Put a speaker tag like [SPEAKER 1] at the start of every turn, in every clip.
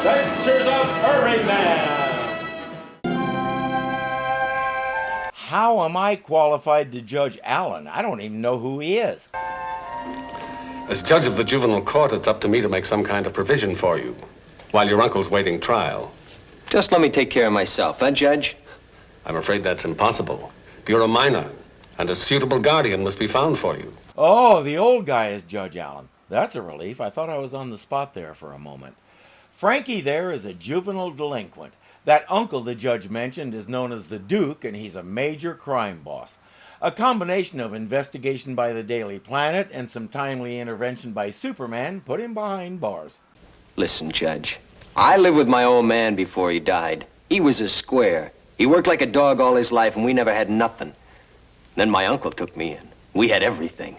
[SPEAKER 1] Adventures of Irvingman.
[SPEAKER 2] How am I qualified to judge Alan? I don't even know who he is.
[SPEAKER 3] As judge of the juvenile court, it's up to me to make some kind of provision for you while your uncle's waiting trial.
[SPEAKER 4] Just let me take care of myself, huh, Judge?
[SPEAKER 3] I'm afraid that's impossible. You're a minor, and a suitable guardian must be found for you.
[SPEAKER 2] Oh, the old guy is Judge Allen. That's a relief. I thought I was on the spot there for a moment. Frankie there is a juvenile delinquent. That uncle the judge mentioned is known as the Duke, and he's a major crime boss. A combination of investigation by the Daily Planet and some timely intervention by Superman put him behind bars.
[SPEAKER 4] Listen, Judge, I lived with my old man before he died. He was a square. He worked like a dog all his life, and we never had nothing. Then my uncle took me in. We had everything.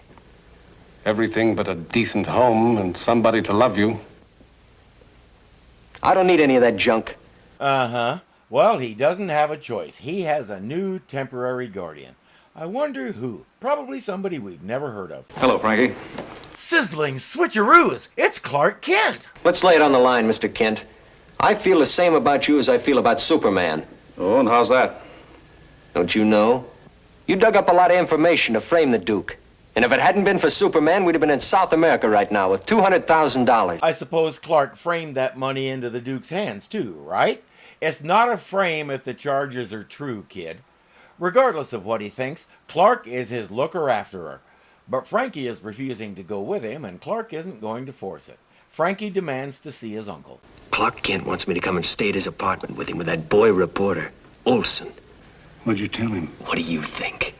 [SPEAKER 3] Everything but a decent home and somebody to love you.
[SPEAKER 4] I don't need any of that junk.
[SPEAKER 2] Uh-huh. Well, he doesn't have a choice. He has a new temporary guardian. I wonder who. Probably somebody we've never heard of.
[SPEAKER 5] Hello, Frankie.
[SPEAKER 2] Sizzling switcheroos! It's Clark Kent!
[SPEAKER 4] Let's lay it on the line, Mr. Kent. I feel the same about you as I feel about Superman.
[SPEAKER 5] Oh, and how's that?
[SPEAKER 4] Don't you know? You dug up a lot of information to frame the Duke. And if it hadn't been for Superman, we'd have been in South America right now with $200,000.
[SPEAKER 2] I suppose Clark framed that money into the Duke's hands too, right? It's not a frame if the charges are true, kid. Regardless of what he thinks, Clark is his looker-afterer. But Frankie is refusing to go with him, and Clark isn't going to force it. Frankie demands to see his uncle.
[SPEAKER 4] Clark Kent wants me to come and stay at his apartment with him with that boy reporter, Olson.
[SPEAKER 5] What'd you tell him?
[SPEAKER 4] What do you think?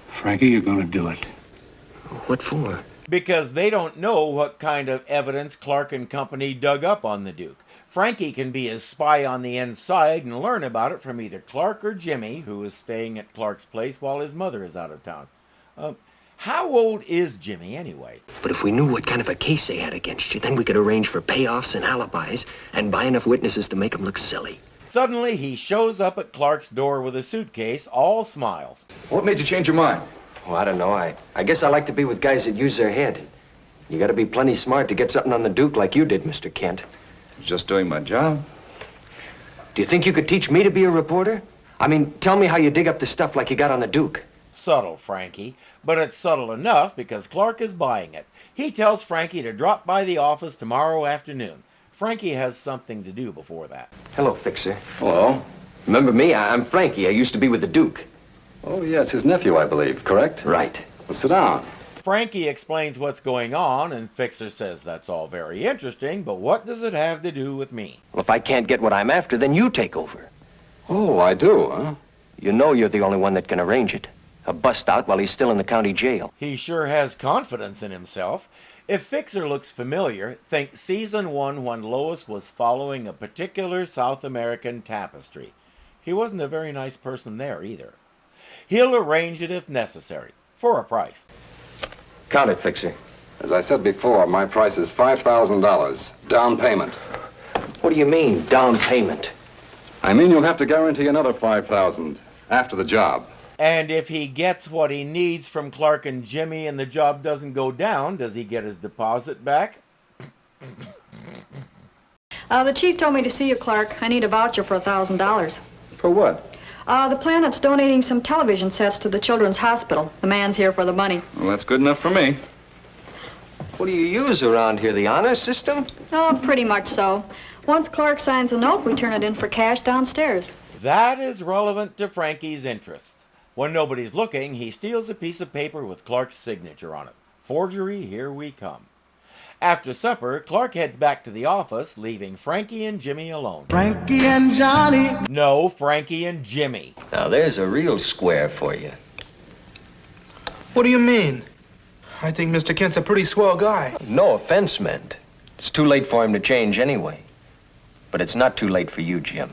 [SPEAKER 5] Frankie, you're gonna do it.
[SPEAKER 4] What for?
[SPEAKER 2] Because they don't know what kind of evidence Clark and company dug up on the Duke. Frankie can be his spy on the inside and learn about it from either Clark or Jimmy, who is staying at Clark's place while his mother is out of town. How old is Jimmy anyway?
[SPEAKER 4] But if we knew what kind of a case they had against you, then we could arrange for payoffs and alibis and buy enough witnesses to make them look silly.
[SPEAKER 2] Suddenly, he shows up at Clark's door with a suitcase, all smiles.
[SPEAKER 5] What made you change your mind?
[SPEAKER 4] Well, I don't know. I guess I like to be with guys that use their head. You gotta be plenty smart to get something on the Duke like you did, Mr. Kent.
[SPEAKER 5] Just doing my job.
[SPEAKER 4] Do you think you could teach me to be a reporter? I mean, tell me how you dig up the stuff like you got on the Duke.
[SPEAKER 2] Subtle, Frankie. But it's subtle enough because Clark is buying it. He tells Frankie to drop by the office tomorrow afternoon. Frankie has something to do before that.
[SPEAKER 4] Hello, Fixer.
[SPEAKER 5] Hello.
[SPEAKER 4] Remember me? I'm Frankie. I used to be with the Duke.
[SPEAKER 5] Oh, yes, his nephew, I believe, correct?
[SPEAKER 4] Right.
[SPEAKER 5] Well, sit down.
[SPEAKER 2] Frankie explains what's going on, and Fixer says that's all very interesting, but what does it have to do with me?
[SPEAKER 4] Well, if I can't get what I'm after, then you take over.
[SPEAKER 5] Oh, I do, huh?
[SPEAKER 4] You know you're the only one that can arrange it. A bust out while he's still in the county jail.
[SPEAKER 2] He sure has confidence in himself. If Fixer looks familiar, think season 1 when Lois was following a particular South American tapestry. He wasn't a very nice person there either. He'll arrange it if necessary, for a price.
[SPEAKER 4] Count it, Fixer.
[SPEAKER 5] As I said before, my price is $5,000. Down payment.
[SPEAKER 4] What do you mean, down payment?
[SPEAKER 5] I mean you'll have to guarantee another $5,000 after the job.
[SPEAKER 2] And if he gets what he needs from Clark and Jimmy and the job doesn't go down, does he get his deposit back?
[SPEAKER 6] The chief told me to see you, Clark. I need a voucher for $1,000.
[SPEAKER 5] For what?
[SPEAKER 6] The planet's donating some television sets to the Children's Hospital. The man's here for the money.
[SPEAKER 5] Well, that's good enough for me.
[SPEAKER 4] What do you use around here, the honor system?
[SPEAKER 6] Oh, pretty much so. Once Clark signs a note, we turn it in for cash downstairs.
[SPEAKER 2] That is relevant to Frankie's interests. When nobody's looking, he steals a piece of paper with Clark's signature on it. Forgery, here we come. After supper, Clark heads back to the office, leaving Frankie and Jimmy alone.
[SPEAKER 7] Frankie and Johnny.
[SPEAKER 2] No, Frankie and Jimmy.
[SPEAKER 4] Now, there's a real square for you.
[SPEAKER 7] What do you mean? I think Mr. Kent's a pretty swell guy.
[SPEAKER 4] No offense meant. It's too late for him to change anyway. But it's not too late for you, Jim.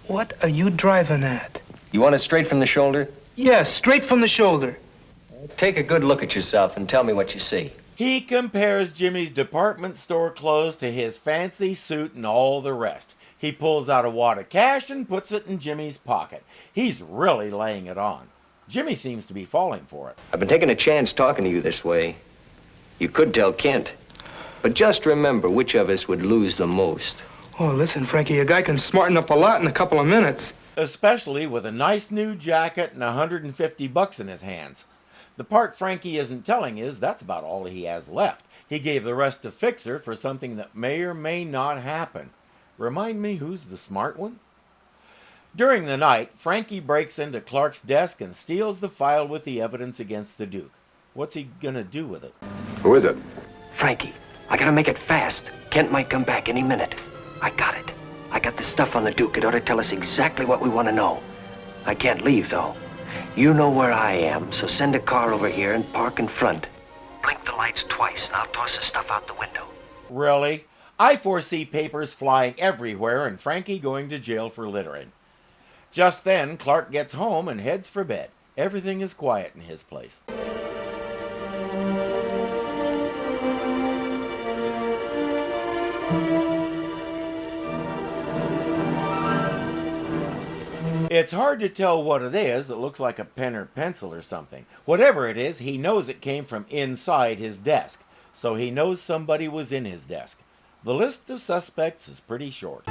[SPEAKER 7] What are you driving at?
[SPEAKER 4] You want it straight from the shoulder?
[SPEAKER 7] Yes, straight from the shoulder.
[SPEAKER 4] Take a good look at yourself and tell me what you see.
[SPEAKER 2] He compares Jimmy's department store clothes to his fancy suit and all the rest. He pulls out a wad of cash and puts it in Jimmy's pocket. He's really laying it on. Jimmy seems to be falling for it.
[SPEAKER 4] I've been taking a chance talking to you this way. You could tell Kent. But just remember which of us would lose the most.
[SPEAKER 7] Oh, listen, Frankie, a guy can smarten up a lot in a couple of minutes.
[SPEAKER 2] Especially with a nice new jacket and $150 in his hands. The part Frankie isn't telling is that's about all he has left. He gave the rest to Fixer for something that may or may not happen. Remind me who's the smart one? During the night, Frankie breaks into Clark's desk and steals the file with the evidence against the Duke. What's he gonna do with it?
[SPEAKER 5] Who is it?
[SPEAKER 4] Frankie, I gotta make it fast. Kent might come back any minute. I got it. I got the stuff on the Duke. It ought to tell us exactly what we want to know. I can't leave, though. You know where I am, so send a car over here and park in front. Blink the lights twice, and I'll toss the stuff out the window.
[SPEAKER 2] Really? I foresee papers flying everywhere and Frankie going to jail for littering. Just then, Clark gets home and heads for bed. Everything is quiet in his place. It's hard to tell what it is. It looks like a pen or pencil or something. Whatever it is, he knows it came from inside his desk, so he knows somebody was in his desk. The list of suspects is pretty short.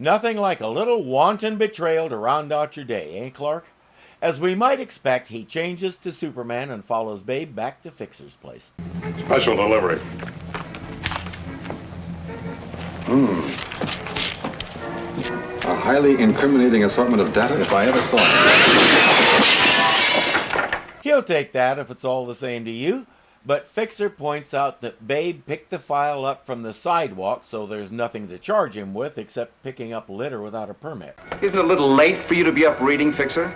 [SPEAKER 2] Nothing like a little wanton betrayal to round out your day, eh, Clark? As we might expect, he changes to Superman and follows Babe back to Fixer's place.
[SPEAKER 5] Special delivery. A highly incriminating assortment of data if I ever saw it.
[SPEAKER 2] He'll take that if it's all the same to you, but Fixer points out that Babe picked the file up from the sidewalk, so there's nothing to charge him with except picking up litter without a permit.
[SPEAKER 8] Isn't it a little late for you to be up reading, Fixer?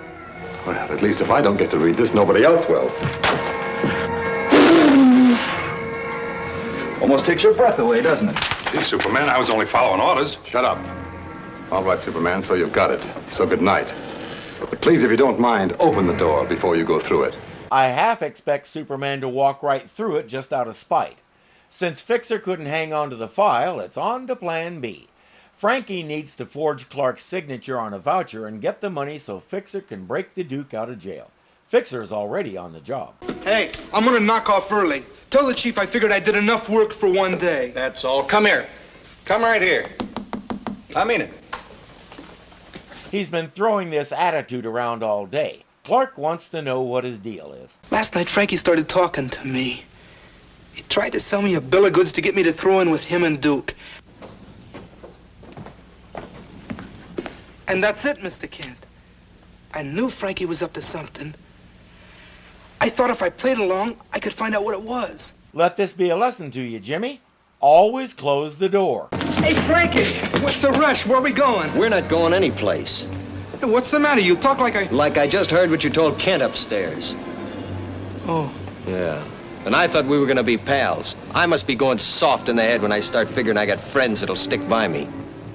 [SPEAKER 5] Well, at least if I don't get to read this, nobody else will.
[SPEAKER 8] Almost takes your breath away, doesn't it?
[SPEAKER 5] Gee, Superman, I was only following orders. Shut up. All right, Superman, so you've got it. So good night. But please, if you don't mind, open the door before you go through it.
[SPEAKER 2] I half expect Superman to walk right through it just out of spite. Since Fixer couldn't hang on to the file, it's on to Plan B. Frankie needs to forge Clark's signature on a voucher and get the money so Fixer can break the Duke out of jail. Fixer's already on the job.
[SPEAKER 7] Hey, I'm gonna knock off early. Tell the chief I figured I did enough work for one day.
[SPEAKER 8] That's all. Come here. Come right here. I mean it.
[SPEAKER 2] He's been throwing this attitude around all day. Clark wants to know what his deal is.
[SPEAKER 7] Last night, Frankie started talking to me. He tried to sell me a bill of goods to get me to throw in with him and Duke. And that's it, Mr. Kent. I knew Frankie was up to something. I thought if I played along, I could find out what it was.
[SPEAKER 2] Let this be a lesson to you, Jimmy. Always close the door.
[SPEAKER 7] Hey, Frankie, what's the rush? Where are we going?
[SPEAKER 4] We're not going anyplace.
[SPEAKER 7] Hey, what's the matter? You talk like
[SPEAKER 4] Like I just heard what you told Kent upstairs.
[SPEAKER 7] Oh.
[SPEAKER 4] Yeah. And I thought we were gonna be pals. I must be going soft in the head when I start figuring I got friends that'll stick by me.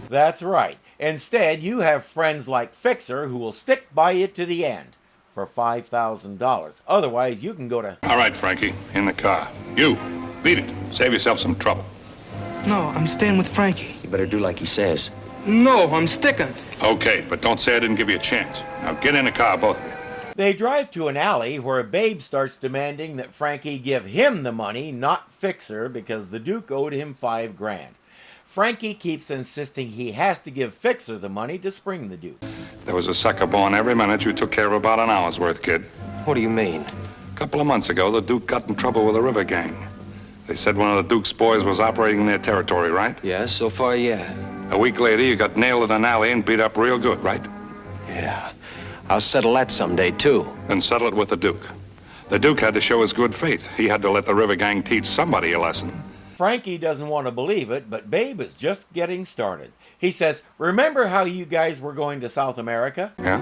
[SPEAKER 2] That's right. Instead, you have friends like Fixer who will stick by you to the end for $5,000. Otherwise, you can go to...
[SPEAKER 9] All right, Frankie, in the car. You, beat it. Save yourself some trouble.
[SPEAKER 7] No, I'm staying with Frankie.
[SPEAKER 4] You better do like he says.
[SPEAKER 7] No, I'm sticking.
[SPEAKER 9] Okay, but don't say I didn't give you a chance. Now get in the car, both of you.
[SPEAKER 2] They drive to an alley where Babe starts demanding that Frankie give him the money, not Fixer, because the Duke owed him $5,000. Frankie keeps insisting he has to give Fixer the money to spring the Duke.
[SPEAKER 9] There was a sucker born every minute. You took care of about an hour's worth, kid.
[SPEAKER 4] What do you mean?
[SPEAKER 9] A couple of months ago, the Duke got in trouble with a river gang. They said one of the Duke's boys was operating in their territory, right?
[SPEAKER 4] Yeah, so far, yeah.
[SPEAKER 9] A week later, you got nailed in an alley and beat up real good, right?
[SPEAKER 4] Yeah. I'll settle that someday, too.
[SPEAKER 9] Then settle it with the Duke. The Duke had to show his good faith. He had to let the river gang teach somebody a lesson.
[SPEAKER 2] Frankie doesn't want to believe it, but Babe is just getting started. He says, remember how you guys were going to South America?
[SPEAKER 9] Yeah?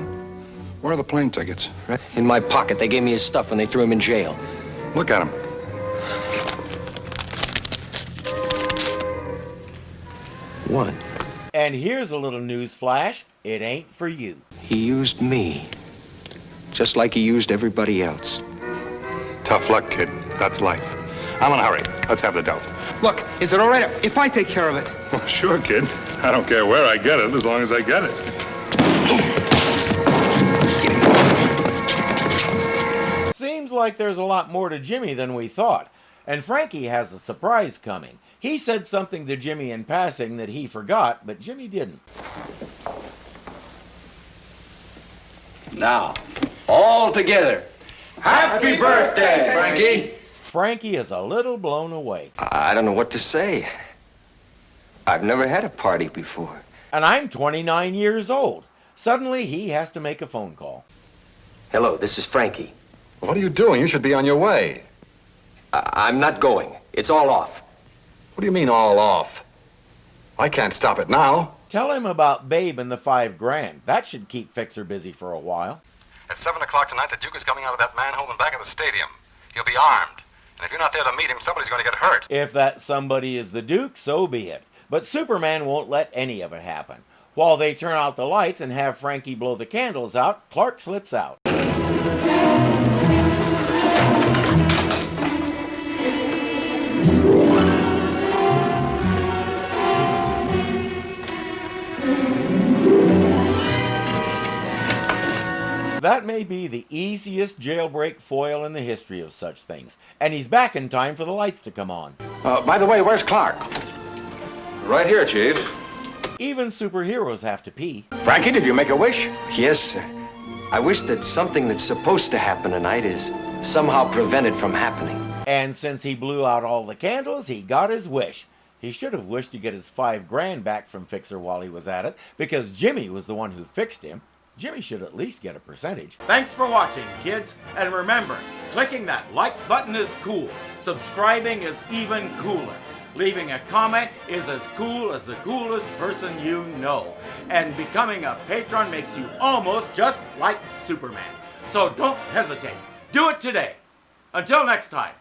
[SPEAKER 9] Where are the plane tickets?
[SPEAKER 4] Right in my pocket. They gave me his stuff when they threw him in jail.
[SPEAKER 9] Look at him.
[SPEAKER 4] One.
[SPEAKER 2] And here's a little news flash. It ain't for you.
[SPEAKER 4] He used me. Just like he used everybody else.
[SPEAKER 9] Tough luck, kid. That's life. I'm in a hurry. Let's have the dough.
[SPEAKER 7] Look, is it all right if I take care of it?
[SPEAKER 9] Well, sure, kid. I don't care where I get it, as long as I get it.
[SPEAKER 2] Seems like there's a lot more to Jimmy than we thought. And Frankie has a surprise coming. He said something to Jimmy in passing that he forgot, but Jimmy didn't.
[SPEAKER 8] Now, all together. Happy birthday, Frankie.
[SPEAKER 2] Frankie is a little blown away.
[SPEAKER 4] I don't know what to say. I've never had a party before.
[SPEAKER 2] And I'm 29 years old. Suddenly, he has to make a phone call.
[SPEAKER 4] Hello, this is Frankie.
[SPEAKER 5] What are you doing? You should be on your way.
[SPEAKER 4] I'm not going. It's all off.
[SPEAKER 5] What do you mean, all off? I can't stop it now.
[SPEAKER 2] Tell him about Babe and the $5,000. That should keep Fixer busy for a while.
[SPEAKER 5] At 7 o'clock tonight, the Duke is coming out of that manhole in the back of the stadium. He'll be armed. And if you're not there to meet him, somebody's going to get hurt.
[SPEAKER 2] If that somebody is the Duke, so be it. But Superman won't let any of it happen. While they turn out the lights and have Frankie blow the candles out, Clark slips out. That may be the easiest jailbreak foil in the history of such things. And he's back in time for the lights to come on.
[SPEAKER 8] By the way, where's Clark?
[SPEAKER 5] Right here, Chief.
[SPEAKER 2] Even superheroes have to pee.
[SPEAKER 8] Frankie, did you make a wish?
[SPEAKER 4] Yes, sir. I wish that something that's supposed to happen tonight is somehow prevented from happening.
[SPEAKER 2] And since he blew out all the candles, he got his wish. He should have wished to get his $5,000 back from Fixer while he was at it, because Jimmy was the one who fixed him. Jimmy should at least get a percentage. Thanks for watching, kids. And remember, clicking that like button is cool. Subscribing is even cooler. Leaving a comment is as cool as the coolest person you know. And becoming a patron makes you almost just like Superman. So don't hesitate. Do it today. Until next time.